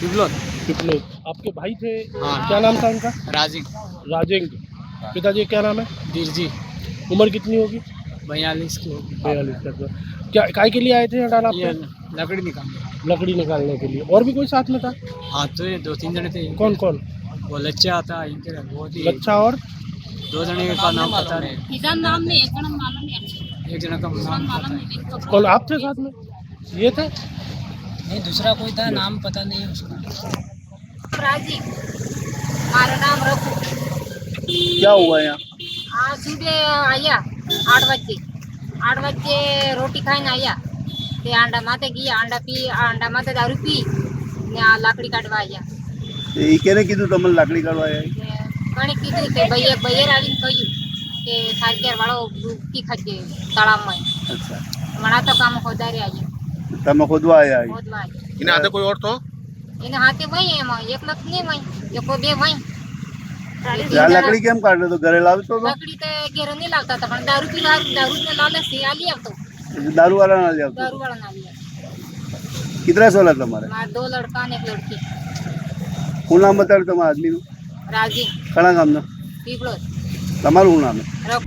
पिपलोद। आपके भाई थे? हाँ। क्या नाम था उनका? राजिंग राजेंद्र। पिताजी क्या नाम है? बिरजी उम्र कितनी होगी? 42 की होगी। 42 तक। क्या काय के लिए आए थे डाला आप? ये लकड़ी निकालने। लकड़ी निकालने के लिए। और भी कोई साथ में था? हाँ तो ये 2-3 जने थे। कौन कौन? वो लच्चा आता इनके वो थी। लच्छा और 2 जने का नाम पता नहीं। इधर नाम नहीं, एक नाम मालूम नहीं। एक जना का नाम पता है। कौन आप थे साथ में? ये थे? नहीं दूसरा कोई था, नाम पता नहीं उसका। राजी, मारा नाम रखू। क्या हुआ यहाँ? आज सुबह आया 8 बजे रोटी खाઈને आया તે આંડા માથે ગયા, આંડા માથે દારૂ પી ને આ લાકડી કાઢવા આયા। એ કેને કીધું તમને લાકડી કાઢવા આવ્યા? ઘણી કીધું કે બૈયર આવીને કહ્યું કે સારકેર વાળો ડૂબકી ખાજે તળાવમાં। અચ્છા, મણા તો કામ ખોદારે આયા, તમે ખોદવા આવ્યા? ખોદવા આયા। इन्हें आते कोई और तो? એને હાથે વઈ એમાં એક લખ નહીં વઈ, એકો બે વઈ। આ લકડી કેમ કાઢો તો? ઘરે લાવતો હતો? લકડી તો ઘેરે નહીં લાવતા હતા, પણ દારૂ પી દારૂ લાલે છે આ લઈ આવતો। દારૂ વાળા ના આવતો? दारू वाला ना लिया। કેટલા સોલા તમારે? मार 2 लड़का ने एक लड़की। શું નામ બતાવ્યું તમારા આદમીનું? राजी કણા ગામનો? पीपलोद। તમારું શું નામ? रख